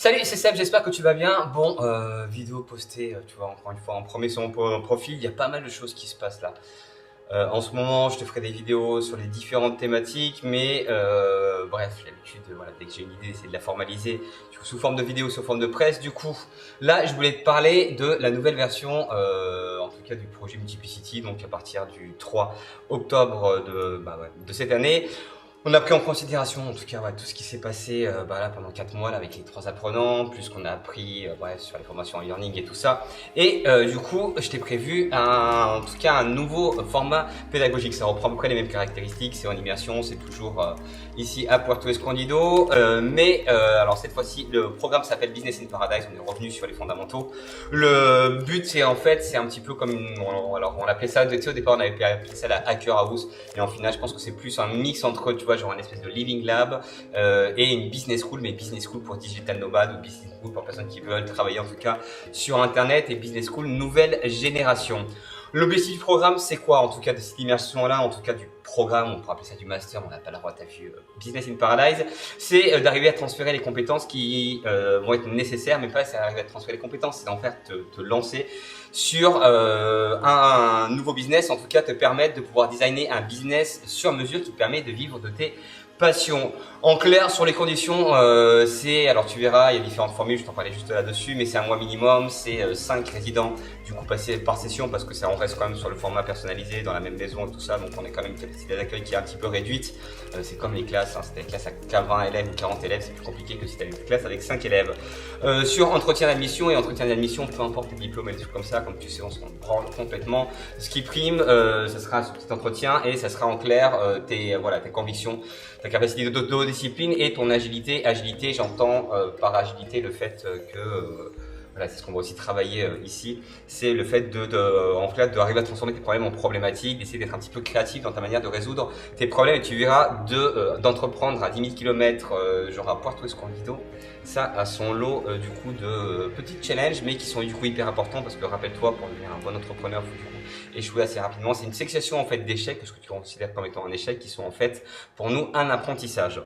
Salut, c'est Seb, j'espère que tu vas bien. Bon, vidéo postée, tu vois, encore une fois, en premier sur mon profil, il y a pas mal de choses qui se passent là. En ce moment, je te ferai des vidéos sur les différentes thématiques, mais bref, l'habitude, voilà, dès que j'ai une idée, c'est de la formaliser sous forme de vidéo, sous forme de presse. Du coup, là, je voulais te parler de la nouvelle version, en tout cas du projet Multiplicity, donc à partir du 3 octobre de cette année. On a pris en considération, en tout cas, tout ce qui s'est passé là, pendant 4 mois là, avec les 3 apprenants, plus qu'on a appris sur les formations e-learning et tout ça. Et du coup, je t'ai prévu en tout cas un nouveau format pédagogique. Ça reprend à peu près les mêmes caractéristiques, c'est en immersion, c'est toujours ici à Puerto Escondido. Alors cette fois-ci, le programme s'appelle Business in Paradise, on est revenu sur les fondamentaux. Le but, c'est en fait, c'est un petit peu comme alors on appelait ça, tu sais, au départ on avait appelé ça la Hacker House, et en final je pense que c'est plus un mix entre, tu vois, genre une espèce de living lab et une business school, mais business school pour digital nomades ou business school pour personnes qui veulent travailler en tout cas sur internet, et business school nouvelle génération. L'objectif du programme, c'est quoi en tout cas de cette immersion-là, en tout cas du programme, on pourrait appeler ça du master, on n'a pas le droit, t'as vu, Business in Paradise, c'est d'arriver à transférer les compétences qui vont être nécessaires, mais pas c'est d'arriver à transférer les compétences, c'est d'en faire te lancer sur un nouveau business, en tout cas te permettre de pouvoir designer un business sur mesure qui te permet de vivre de tes passion. En clair, sur les conditions, alors tu verras, il y a différentes formules, je t'en parlais juste là-dessus, mais c'est un mois minimum, c'est 5 résidents du coup passés par session, parce que ça, on reste quand même sur le format personnalisé, dans la même maison et tout ça, donc on est quand même une capacité d'accueil qui est un petit peu réduite. C'est comme les classes, si tu as des classes à 20 élèves ou 40 élèves, c'est plus compliqué que si tu as une classe avec 5 élèves. Sur entretien d'admission et entretien d'admission, peu importe tes diplômes et des trucs comme ça, comme tu sais, on se branle complètement. Ce qui prime, ça sera ce petit entretien, et ça sera en clair tes convictions, ta capacité d'autodiscipline et ton agilité. Agilité, j'entends par agilité le fait que voilà, c'est ce qu'on va aussi travailler ici, c'est le fait d'arriver à transformer tes problèmes en problématiques, d'essayer d'être un petit peu créatif dans ta manière de résoudre tes problèmes, et tu verras d'entreprendre à 10 000 km genre à Puerto Escondido, ça a son lot du coup de petits challenges, mais qui sont du coup hyper importants, parce que rappelle-toi, pour devenir un bon entrepreneur, il faut du coup échouer assez rapidement. C'est une succession en fait d'échecs, ce que tu considères comme étant un échec, qui sont en fait pour nous un apprentissage.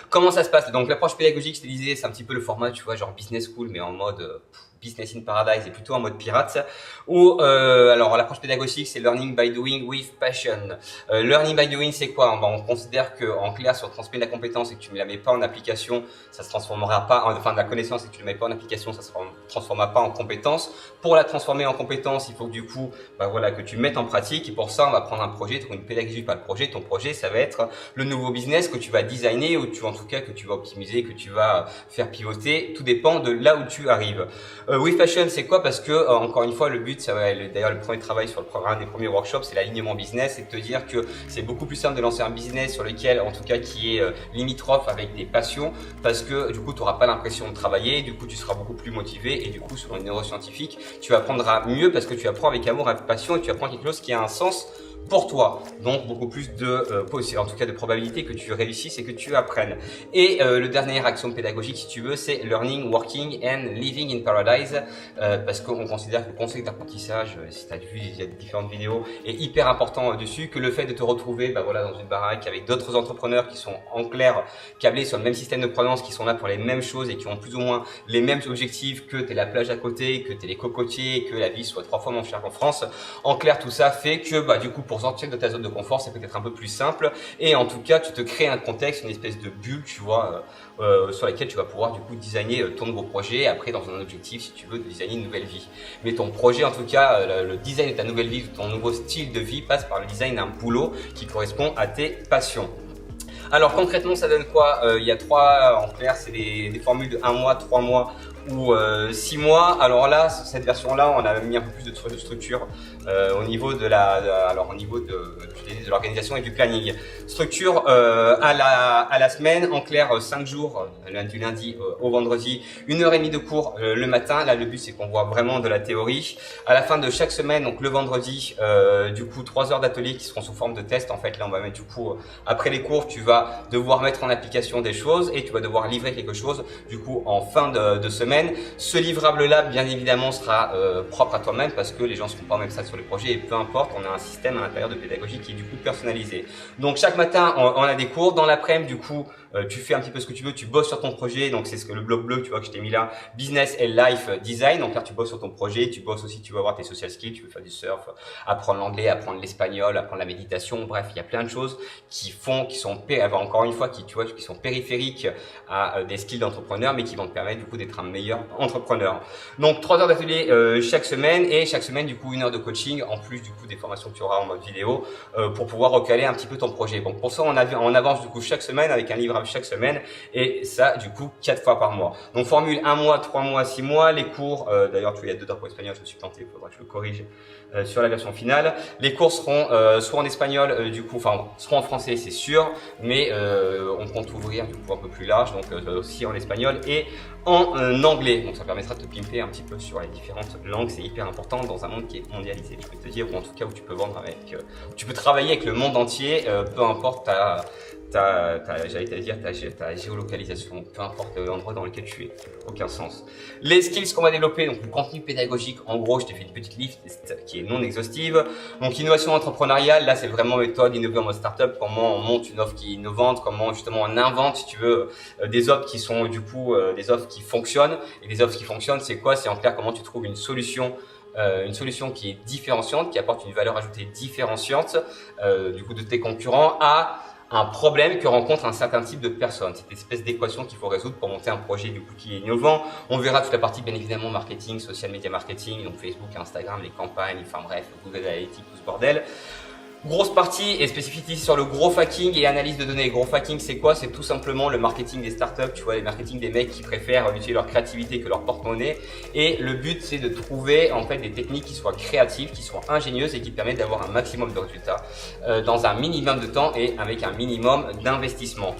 Comment ça se passe? Donc l'approche pédagogique, je te disais, c'est un petit peu le format, tu vois, genre business school, mais en mode Business in Paradise, et plutôt en mode pirate. Ou alors l'approche pédagogique, c'est learning by doing with passion. Learning by doing, c'est quoi? On considère que, en clair, si on transmet de la compétence et que tu ne la mets pas en application, ça se transformera pas, enfin de la connaissance et que tu ne la mets pas en application, ça se transformera pas en compétence. Pour la transformer en compétence, il faut que du coup, que tu mettes en pratique, et pour ça, on va prendre un projet, une pédagogie, pas le projet. Ton projet, ça va être le nouveau business que tu vas designer, ou en tout cas que tu vas optimiser, que tu vas faire pivoter. Tout dépend de là où tu arrives. With Passion, c'est quoi? Parce que encore une fois, le but, ça va d'ailleurs le premier travail sur le programme, des premiers workshops, c'est l'alignement business, et de te dire que c'est beaucoup plus simple de lancer un business sur lequel, en tout cas, qui est limitrophe avec des passions, parce que du coup, tu n'auras pas l'impression de travailler, du coup, tu seras beaucoup plus motivé, et du coup, selon les neuroscientifiques, tu apprendras mieux parce que tu apprends avec amour, avec passion, et tu apprends quelque chose qui a un sens pour toi, donc beaucoup plus en tout cas de probabilité que tu réussisses et que tu apprennes. Et le dernier action pédagogique, si tu veux, c'est learning, working and living in paradise, parce qu'on considère que le concept d'apprentissage, si tu as vu, il y a différentes vidéos, est hyper important dessus, que le fait de te retrouver dans une baraque avec d'autres entrepreneurs qui sont en clair câblés sur le même système de croyance, qui sont là pour les mêmes choses et qui ont plus ou moins les mêmes objectifs, que tu es la plage à côté, que tu es les cocotiers, que la vie soit 3 fois moins chère qu'en France. En clair, tout ça fait que du coup, pour sortir de ta zone de confort, c'est peut-être un peu plus simple, et en tout cas tu te crées un contexte, une espèce de bulle, tu vois, sur laquelle tu vas pouvoir du coup designer ton nouveau projet, après dans un objectif, si tu veux, de designer une nouvelle vie. Mais ton projet, en tout cas, le design de ta nouvelle vie, ton nouveau style de vie passe par le design d'un boulot qui correspond à tes passions. Alors concrètement, ça donne quoi? Il y a 3, en clair, c'est des formules de 1 mois, 3 mois ou 6 mois. Alors là, cette version-là, on a mis un peu plus de structure au niveau de l'organisation et du planning. Structure à la semaine, en clair 5 jours, du lundi au vendredi, 1h30 de cours le matin. Là, le but, c'est qu'on voit vraiment de la théorie. À la fin de chaque semaine, donc le vendredi, du coup 3 heures d'atelier qui seront sous forme de test. En fait, là, on va mettre du coup, après les cours, tu vas devoir mettre en application des choses, et tu vas devoir livrer quelque chose du coup en fin de semaine. Ce livrable-là, bien évidemment, sera propre à toi-même, parce que les gens ne seront pas même ça sur le projet, et peu importe, on a un système à l'intérieur de pédagogie qui est du coup personnalisé. Donc chaque matin, on a des cours. Dans l'après-midi, du coup, tu fais un petit peu ce que tu veux, tu bosses sur ton projet, donc c'est ce que le bloc bleu, tu vois, que je t'ai mis là, business and life design. Donc là, tu bosses sur ton projet, tu bosses aussi, tu vas voir tes social skills, tu veux faire du surf, apprendre l'anglais, apprendre l'espagnol, apprendre la méditation. Bref, il y a plein de choses qui sont, encore une fois, qui sont périphériques à des skills d'entrepreneur, mais qui vont te permettre du coup d'être un meilleur entrepreneur. Donc 3 heures d'atelier chaque semaine, et chaque semaine du coup 1 heure de coaching en plus du coup des formations que tu auras en mode vidéo pour pouvoir recaler un petit peu ton projet. Donc pour ça on avance du coup chaque semaine avec un livrable chaque semaine, et ça du coup 4 fois par mois. Donc formule 1 mois, 3 mois, 6 mois. Les cours, d'ailleurs tu vois, il y a 2 heures pour l'espagnol, je me suis planté, il faudra que je le corrige sur la version finale. Les cours seront soit en espagnol du coup, enfin seront en français c'est sûr, mais on compte ouvrir du coup un peu plus large, donc aussi en espagnol et en anglais. Donc ça permettra de te pimper un petit peu sur les différentes langues. C'est hyper important dans un monde qui est mondialisé, je peux te dire, ou en tout cas où tu peux vendre avec, tu peux travailler avec le monde entier, peu importe ta géolocalisation, peu importe l'endroit dans lequel tu es, aucun sens. Les skills qu'on va développer, donc le contenu pédagogique, en gros je t'ai fait une petite liste qui est non exhaustive. Donc innovation entrepreneuriale, là c'est vraiment méthode innover en mode startup, comment on monte une offre qui est innovante, comment justement on invente, si tu veux, des offres qui sont du coup des offres qui fonctionnent. Et des offres qui fonctionnent, c'est quoi? C'est en clair comment tu trouves une solution qui est différenciante, qui apporte une valeur ajoutée différenciante du coup de tes concurrents à un problème que rencontre un certain type de personnes. C'est une espèce d'équation qu'il faut résoudre pour monter un projet du coup qui est innovant. On verra toute la partie bien évidemment marketing, social media marketing, donc Facebook, Instagram, les campagnes, enfin bref, Google Analytics, tout ce bordel. Grosse partie est spécifique sur le growth hacking et analyse de données. Growth hacking, c'est quoi? C'est tout simplement le marketing des startups, tu vois, le marketing des mecs qui préfèrent utiliser leur créativité que leur porte-monnaie. Et le but, c'est de trouver en fait des techniques qui soient créatives, qui soient ingénieuses et qui te permettent d'avoir un maximum de résultats dans un minimum de temps et avec un minimum d'investissement.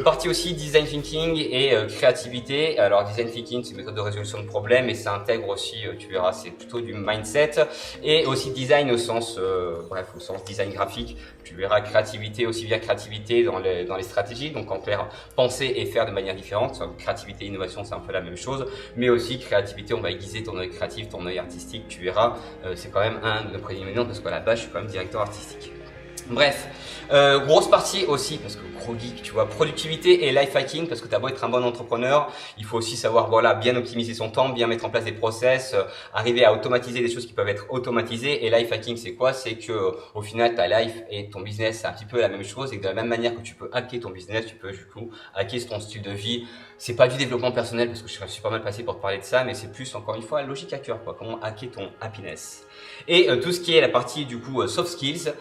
Partie aussi design thinking et créativité. Alors design thinking, c'est une méthode de résolution de problèmes et ça intègre aussi, tu verras, c'est plutôt du mindset, et aussi design au sens, au sens design graphique. Tu verras créativité aussi bien créativité dans les stratégies, donc en clair penser et faire de manière différente. Créativité et innovation, c'est un peu la même chose, mais aussi créativité, on va aiguiser ton œil créatif, ton œil artistique. Tu verras, c'est quand même un de prédominant parce qu'à la base, je suis quand même directeur artistique. Bref, grosse partie aussi, parce que gros geek, tu vois, productivité et life hacking, parce que tu as beau être un bon entrepreneur, il faut aussi savoir, voilà, bien optimiser son temps, bien mettre en place des process, arriver à automatiser des choses qui peuvent être automatisées. Et life hacking, c'est quoi? C'est que au final, ta life et ton business, c'est un petit peu la même chose, et que de la même manière que tu peux hacker ton business, tu peux du coup hacker ton style de vie. C'est pas du développement personnel, parce que je suis pas mal passé pour te parler de ça, mais c'est plus, encore une fois, logique hacker, quoi, comment hacker ton happiness. Et tout ce qui est la partie du coup soft skills,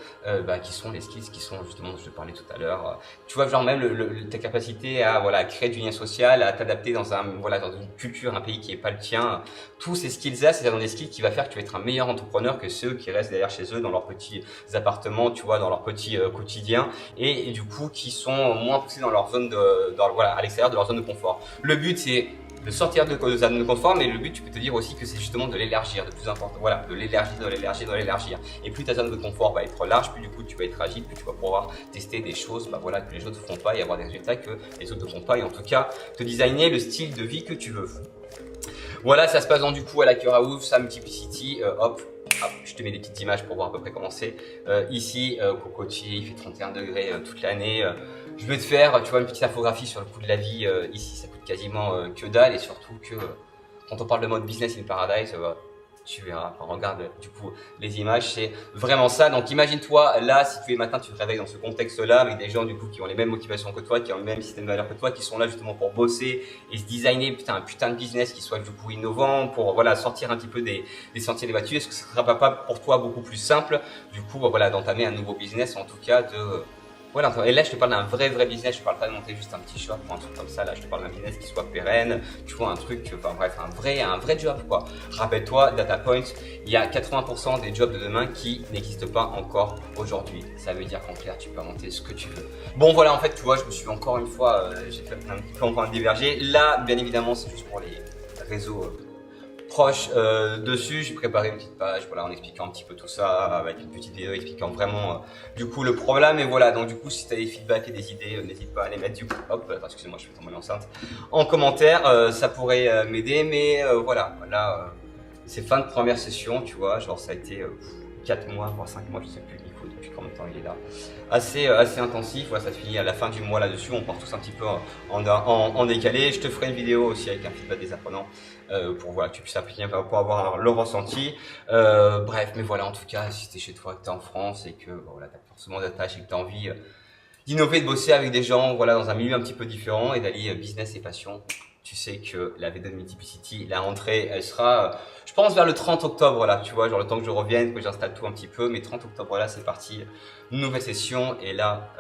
qui sont les skills qui sont justement dont je te parlais tout à l'heure. Tu vois, genre même ta capacité à créer du lien social, à t'adapter dans dans une culture, un pays qui est pas le tien. Tous ces skills-là, c'est dans des skills qui va faire que tu vas être un meilleur entrepreneur que ceux qui restent derrière chez eux dans leurs petits appartements, tu vois, dans leur petit quotidien, et du coup qui sont moins poussés dans leur zone à l'extérieur de leur zone de confort. Le but, c'est de sortir de sa zone de confort, mais le but, tu peux te dire aussi que c'est justement de l'élargir, de plus important, voilà, de l'élargir. Et plus ta zone de confort va être large, plus du coup tu vas être agile, plus tu vas pouvoir tester des choses, que les autres ne font pas et avoir des résultats que les autres ne font pas, et en tout cas te designer le style de vie que tu veux. Voilà, ça se passe du coup à la Curaouf, sa Multiplicity, hop, je te mets des petites images pour voir à peu près comment c'est. Ici, cocotier, il fait 31 degrés toute l'année. Je vais te faire, tu vois, une petite infographie sur le coût de la vie. Ici, ça coûte quasiment que dalle, et surtout que quand on parle de mode business in paradise, tu verras, regarde du coup les images, c'est vraiment ça. Donc imagine-toi là, si tous les matins tu te réveilles dans ce contexte-là avec des gens du coup qui ont les mêmes motivations que toi, qui ont le même système de valeurs que toi, qui sont là justement pour bosser et se designer un putain de business qui soit du coup innovant, pour sortir un petit peu des sentiers débattus. Est-ce que ce ne sera pas pour toi beaucoup plus simple du coup d'entamer un nouveau business, en tout cas voilà, et là je te parle d'un vrai business, je te parle pas de monter juste un petit shop ou un truc comme ça. Là je te parle d'un business qui soit pérenne, tu vois, un truc, un vrai job quoi. Rappelle-toi, DataPoint, il y a 80% des jobs de demain qui n'existent pas encore aujourd'hui. Ça veut dire qu'en clair, tu peux monter ce que tu veux. Bon voilà, en fait, tu vois, je me suis encore une fois, j'ai fait un petit peu encore diverger. Là, bien évidemment, c'est juste pour les réseaux proche dessus. J'ai préparé une petite page en expliquant un petit peu tout ça, avec une petite vidéo expliquant vraiment du coup le problème. Et voilà, donc du coup si tu as des feedbacks et des idées, n'hésite pas à les mettre du coup, hop, excusez-moi, je vais tomber l'enceinte, en commentaire, ça pourrait m'aider. Mais voilà, c'est fin de première session, tu vois, genre ça a été 4 mois, voire 5 mois, je sais plus, Nico, depuis depuis combien de temps il est là, assez intensif. Voilà, ça se finit à la fin du mois là-dessus. On part tous un petit peu en décalé. Je te ferai une vidéo aussi avec un feedback des apprenants pour voilà, tu puisses appliquer pour avoir le ressenti. Bref, mais voilà, en tout cas, si tu es chez toi, que tu es en France et que voilà, tu as forcément d'attache et que tu as envie d'innover, de bosser avec des gens voilà, dans un milieu un petit peu différent et d'allier business et passion, tu sais que la V2 de Multiplicity, la rentrée, elle sera, je pense, vers le 30 octobre, là, tu vois, genre le temps que je revienne, que j'installe tout un petit peu, mais 30 octobre, là, c'est parti, nouvelle session, et là,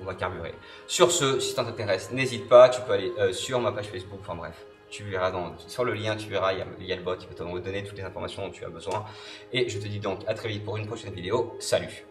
on va carburer. Sur ce, si ça t'intéresse, n'hésite pas, tu peux aller sur ma page Facebook, enfin bref, tu verras sur le lien, tu verras, il y a le bot qui peut te donner toutes les informations dont tu as besoin. Et je te dis donc à très vite pour une prochaine vidéo. Salut!